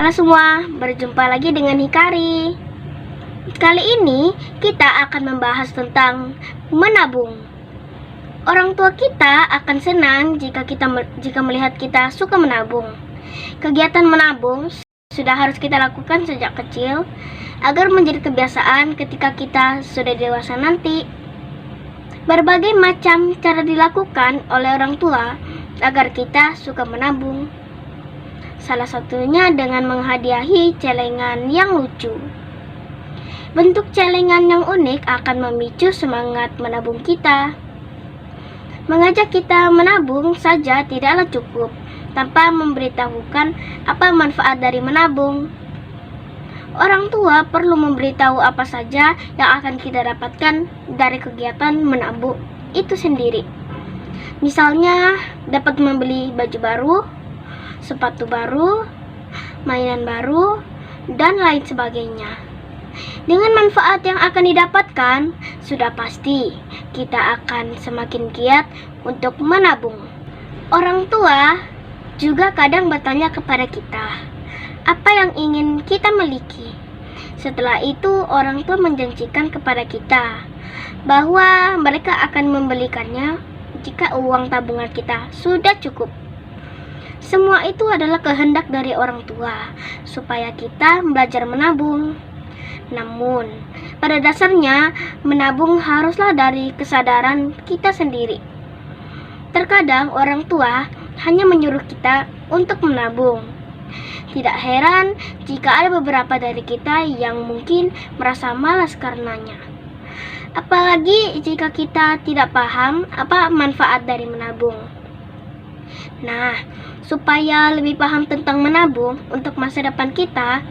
Halo semua, berjumpa lagi dengan Hikari. Kali ini kita akan membahas tentang menabung. Orang tua kita akan senang jika melihat kita suka menabung. Kegiatan menabung sudah harus kita lakukan sejak kecil agar menjadi kebiasaan ketika kita sudah dewasa nanti. Berbagai macam cara dilakukan oleh orang tua agar kita suka menabung. Salah satunya dengan menghadiahi celengan yang lucu. Bentuk celengan yang unik akan memicu semangat menabung kita. Mengajak kita menabung saja tidaklah cukup tanpa memberitahukan apa manfaat dari menabung. Orang tua perlu memberitahu apa saja yang akan kita dapatkan dari kegiatan menabung itu sendiri. Misalnya dapat membeli baju baru, sepatu baru, mainan baru, dan lain sebagainya. Dengan manfaat yang akan didapatkan, sudah pasti kita akan semakin giat untuk menabung. Orang tua juga kadang bertanya kepada kita, apa yang ingin kita miliki. Setelah itu, orang tua menjanjikan kepada kita bahwa mereka akan membelikannya jika uang tabungan kita sudah cukup. Semua itu adalah kehendak dari orang tua, supaya kita belajar menabung. Namun, pada dasarnya, menabung haruslah dari kesadaran kita sendiri. Terkadang orang tua hanya menyuruh kita untuk menabung. Tidak heran jika ada beberapa dari kita yang mungkin merasa malas karenanya. Apalagi jika kita tidak paham apa manfaat dari menabung. Nah, supaya lebih paham tentang menabung untuk masa depan kita,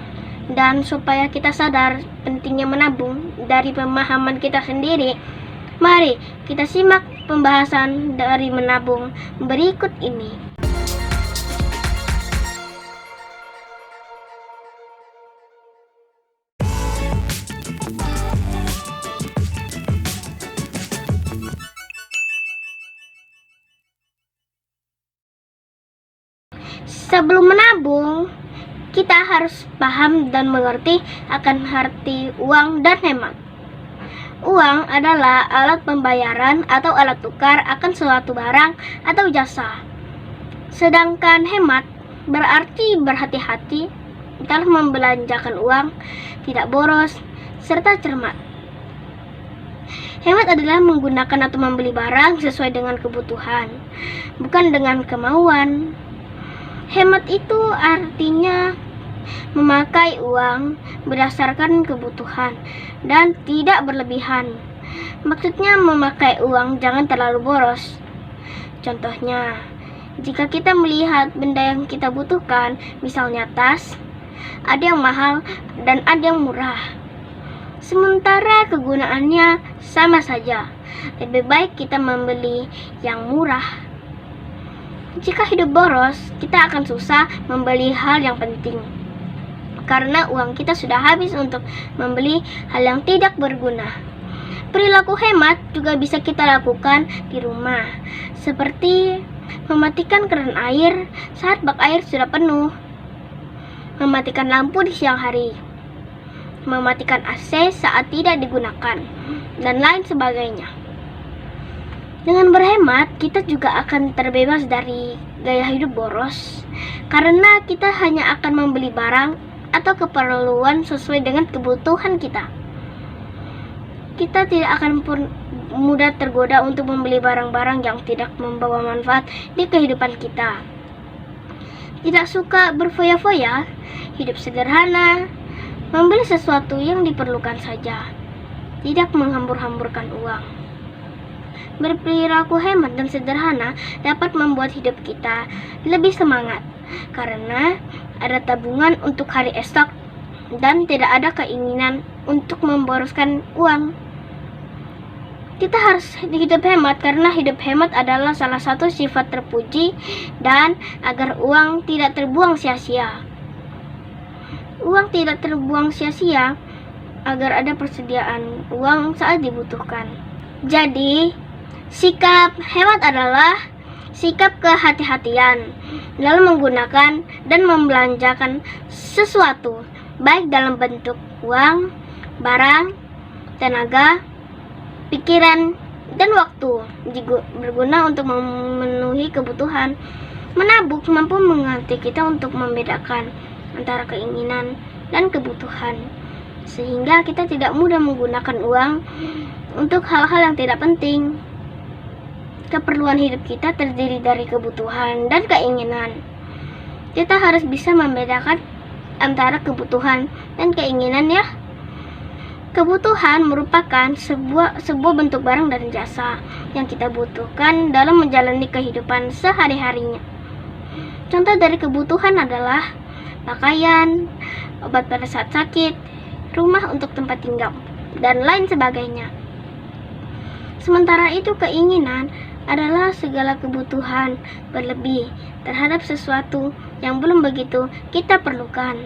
dan supaya kita sadar pentingnya menabung dari pemahaman kita sendiri, mari kita simak pembahasan dari menabung berikut ini. Sebelum menabung, kita harus paham dan mengerti akan arti uang dan hemat. Uang adalah alat pembayaran atau alat tukar akan suatu barang atau jasa. Sedangkan hemat berarti berhati-hati dalam membelanjakan uang, tidak boros, serta cermat. Hemat adalah menggunakan atau membeli barang sesuai dengan kebutuhan, bukan dengan kemauan. Hemat itu artinya memakai uang berdasarkan kebutuhan dan tidak berlebihan. Maksudnya memakai uang jangan terlalu boros. Contohnya, jika kita melihat benda yang kita butuhkan, misalnya tas, ada yang mahal dan ada yang murah. Sementara kegunaannya sama saja, lebih baik kita membeli yang murah. Jika hidup boros, kita akan susah membeli hal yang penting, karena uang kita sudah habis untuk membeli hal yang tidak berguna. Perilaku hemat juga bisa kita lakukan di rumah, seperti mematikan keran air saat bak air sudah penuh, mematikan lampu di siang hari, mematikan AC saat tidak digunakan, dan lain sebagainya. Dengan berhemat, kita juga akan terbebas dari gaya hidup boros, karena kita hanya akan membeli barang atau keperluan sesuai dengan kebutuhan kita. Kita tidak akan mudah tergoda untuk membeli barang-barang yang tidak membawa manfaat di kehidupan kita. Tidak suka berfoya-foya, hidup sederhana, membeli sesuatu yang diperlukan saja, tidak menghambur-hamburkan uang. Berperilaku hemat dan sederhana dapat membuat hidup kita lebih semangat, karena ada tabungan untuk hari esok dan tidak ada keinginan untuk memboroskan uang. Kita harus hidup hemat karena hidup hemat adalah salah satu sifat terpuji, dan agar uang tidak terbuang sia-sia. Uang tidak terbuang sia-sia agar ada persediaan uang saat dibutuhkan. Jadi, sikap hemat adalah sikap kehati-hatian dalam menggunakan dan membelanjakan sesuatu, baik dalam bentuk uang, barang, tenaga, pikiran, dan waktu, jika berguna untuk memenuhi kebutuhan. Menabung mampu mengerti kita untuk membedakan antara keinginan dan kebutuhan, sehingga kita tidak mudah menggunakan uang untuk hal-hal yang tidak penting. Keperluan hidup kita terdiri dari kebutuhan dan keinginan. Kita harus bisa membedakan antara kebutuhan dan keinginan ya. Kebutuhan merupakan sebuah bentuk barang dan jasa yang kita butuhkan dalam menjalani kehidupan sehari-harinya. Contoh dari kebutuhan adalah pakaian, obat pada saat sakit, rumah untuk tempat tinggal, dan lain sebagainya. Sementara itu keinginan adalah segala kebutuhan berlebih terhadap sesuatu yang belum begitu kita perlukan.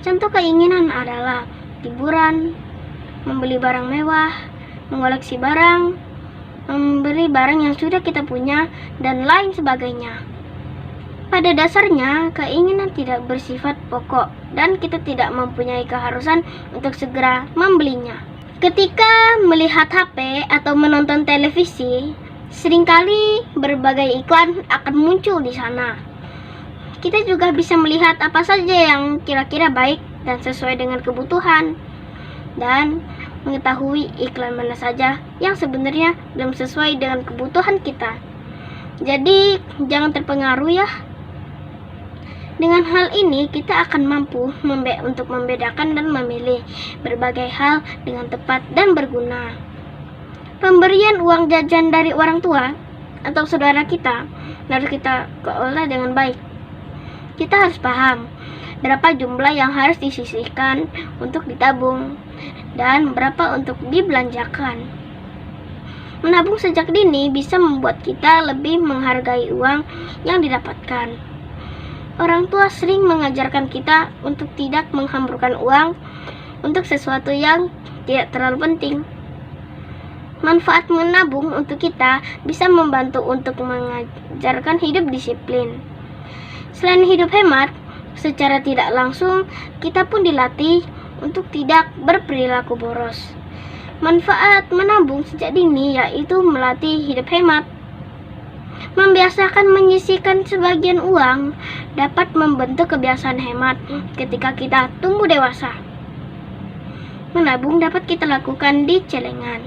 Contoh keinginan adalah liburan, membeli barang mewah, mengoleksi barang, memberi barang yang sudah kita punya, dan lain sebagainya. Pada dasarnya, keinginan tidak bersifat pokok dan kita tidak mempunyai keharusan untuk segera membelinya. Ketika melihat HP atau menonton televisi, seringkali berbagai iklan akan muncul di sana. Kita juga bisa melihat apa saja yang kira-kira baik dan sesuai dengan kebutuhan, dan mengetahui iklan mana saja yang sebenarnya belum sesuai dengan kebutuhan kita. Jadi jangan terpengaruh ya. Dengan hal ini kita akan mampu untuk membedakan dan memilih berbagai hal dengan tepat dan berguna. Pemberian uang jajan dari orang tua atau saudara kita harus kita kelola dengan baik. Kita harus paham berapa jumlah yang harus disisihkan untuk ditabung dan berapa untuk dibelanjakan. Menabung sejak dini bisa membuat kita lebih menghargai uang yang didapatkan. Orang tua sering mengajarkan kita untuk tidak menghamburkan uang untuk sesuatu yang tidak terlalu penting. Manfaat menabung untuk kita bisa membantu untuk mengajarkan hidup disiplin. Selain hidup hemat, secara tidak langsung kita pun dilatih untuk tidak berperilaku boros. Manfaat menabung sejak dini yaitu melatih hidup hemat. Membiasakan menyisihkan sebagian uang dapat membentuk kebiasaan hemat ketika kita tumbuh dewasa. Menabung dapat kita lakukan di celengan.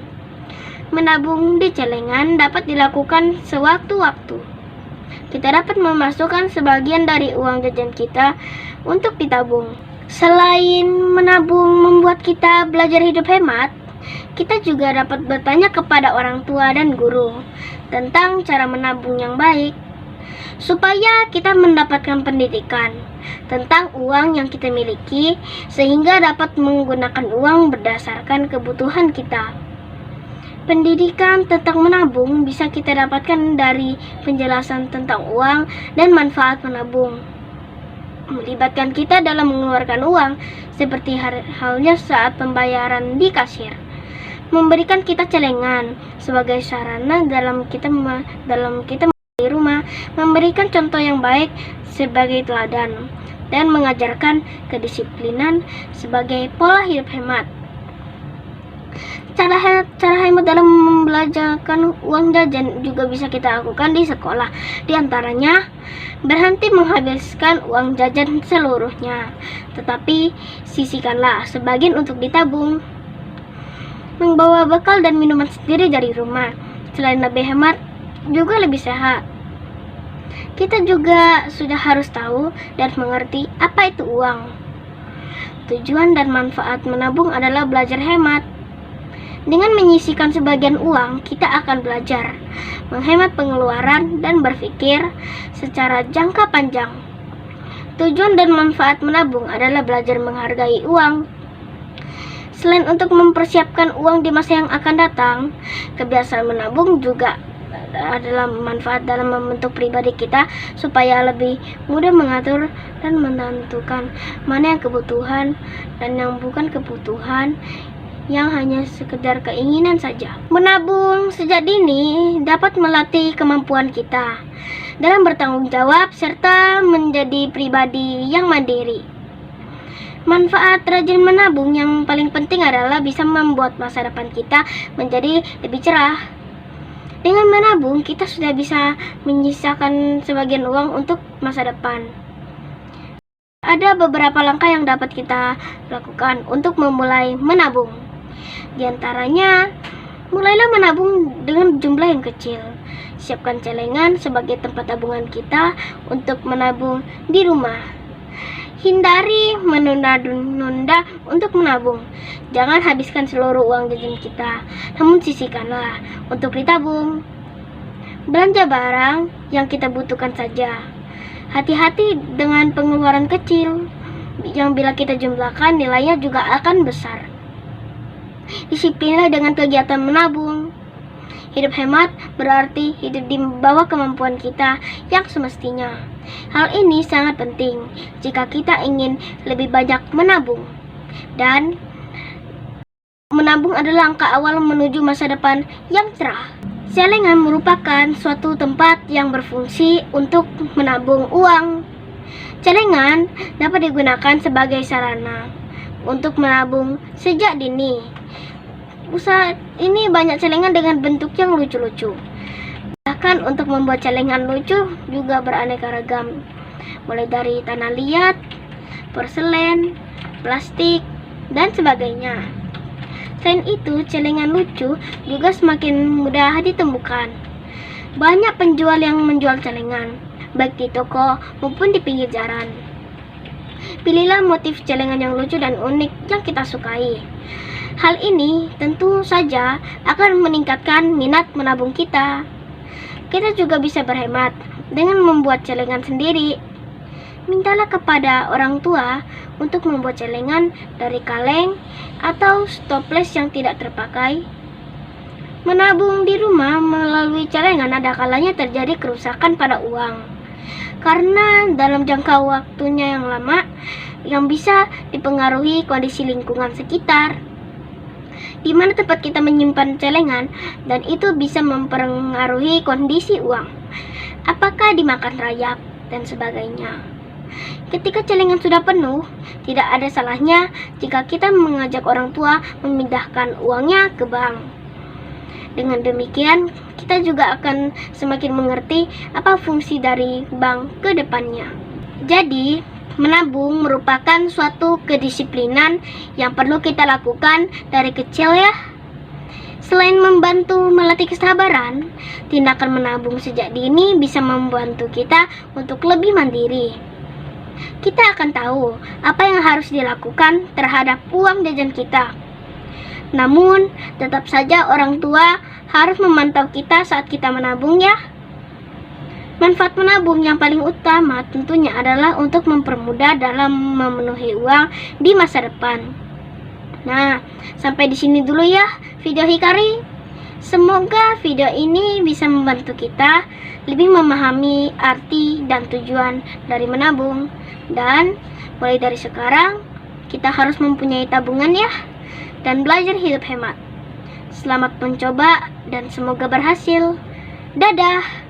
Menabung di celengan dapat dilakukan sewaktu-waktu. Kita dapat memasukkan sebagian dari uang jajan kita untuk ditabung. Selain menabung membuat kita belajar hidup hemat, kita juga dapat bertanya kepada orang tua dan guru tentang cara menabung yang baik, supaya kita mendapatkan pendidikan tentang uang yang kita miliki, sehingga dapat menggunakan uang berdasarkan kebutuhan kita. Pendidikan tentang menabung bisa kita dapatkan dari penjelasan tentang uang dan manfaat menabung. Melibatkan kita dalam mengeluarkan uang, seperti halnya saat pembayaran di kasir. Memberikan kita celengan sebagai sarana dalam kita di rumah, memberikan contoh yang baik sebagai teladan, dan mengajarkan kedisiplinan sebagai pola hidup hemat. Cara hemat dalam membelanjakan uang jajan juga bisa kita lakukan di sekolah. Di antaranya, berhenti menghabiskan uang jajan seluruhnya, tetapi sisihkanlah sebagian untuk ditabung. Membawa bekal dan minuman sendiri dari rumah, selain lebih hemat, juga lebih sehat. Kita juga sudah harus tahu dan mengerti apa itu uang. Tujuan dan manfaat menabung adalah belajar hemat. Dengan menyisihkan sebagian uang, kita akan belajar menghemat pengeluaran dan berpikir secara jangka panjang. Tujuan dan manfaat menabung adalah belajar menghargai uang. Selain untuk mempersiapkan uang di masa yang akan datang, kebiasaan menabung juga adalah manfaat dalam membentuk pribadi kita supaya lebih mudah mengatur dan menentukan mana yang kebutuhan dan yang bukan kebutuhan yang hanya sekedar keinginan saja. Menabung sejak dini dapat melatih kemampuan kita dalam bertanggung jawab serta menjadi pribadi yang mandiri. Manfaat rajin menabung yang paling penting adalah bisa membuat masa depan kita menjadi lebih cerah. Dengan menabung, kita sudah bisa menyisakan sebagian uang untuk masa depan. Ada beberapa langkah yang dapat kita lakukan untuk memulai menabung. Di antaranya, mulailah menabung dengan jumlah yang kecil. Siapkan celengan sebagai tempat tabungan kita untuk menabung di rumah. Hindari menunda-nunda untuk menabung. Jangan habiskan seluruh uang jajan kita, namun sisihkanlah untuk ditabung. Belanja barang yang kita butuhkan saja. Hati-hati dengan pengeluaran kecil, yang bila kita jumlahkan nilainya juga akan besar. Disiplinlah dengan kegiatan menabung. Hidup hemat berarti hidup di bawah kemampuan kita yang semestinya. Hal ini sangat penting jika kita ingin lebih banyak menabung. Dan menabung adalah langkah awal menuju masa depan yang cerah. Celengan merupakan suatu tempat yang berfungsi untuk menabung uang. Celengan dapat digunakan sebagai sarana untuk menabung sejak dini. Usaha ini banyak celengan dengan bentuk yang lucu-lucu. Bahkan untuk membuat celengan lucu juga beraneka ragam. Mulai dari tanah liat, porselen, plastik, dan sebagainya. Selain itu, celengan lucu juga semakin mudah ditemukan. Banyak penjual yang menjual celengan, baik di toko maupun di pinggir jalan. Pilihlah motif celengan yang lucu dan unik yang kita sukai. Hal ini tentu saja akan meningkatkan minat menabung kita. Kita juga bisa berhemat dengan membuat celengan sendiri. Mintalah kepada orang tua untuk membuat celengan dari kaleng atau stoples yang tidak terpakai. Menabung di rumah melalui celengan ada kalanya terjadi kerusakan pada uang. Karena dalam jangka waktunya yang lama, yang bisa dipengaruhi kondisi lingkungan sekitar. Di mana tempat kita menyimpan celengan, dan itu bisa mempengaruhi kondisi uang. Apakah dimakan rayap dan sebagainya. Ketika celengan sudah penuh, tidak ada salahnya jika kita mengajak orang tua memindahkan uangnya ke bank. Dengan demikian, kita juga akan semakin mengerti apa fungsi dari bank ke depannya. Jadi, menabung merupakan suatu kedisiplinan yang perlu kita lakukan dari kecil ya. Selain membantu melatih kesabaran, tindakan menabung sejak dini bisa membantu kita untuk lebih mandiri. Kita akan tahu apa yang harus dilakukan terhadap uang jajan kita. Namun, tetap saja orang tua harus memantau kita saat kita menabung ya. Manfaat menabung yang paling utama tentunya adalah untuk mempermudah dalam memenuhi uang di masa depan. Nah, sampai di sini dulu ya video Hikari. Semoga video ini bisa membantu kita lebih memahami arti dan tujuan dari menabung. Dan mulai dari sekarang, kita harus mempunyai tabungan ya, dan belajar hidup hemat. Selamat mencoba dan semoga berhasil. Dadah!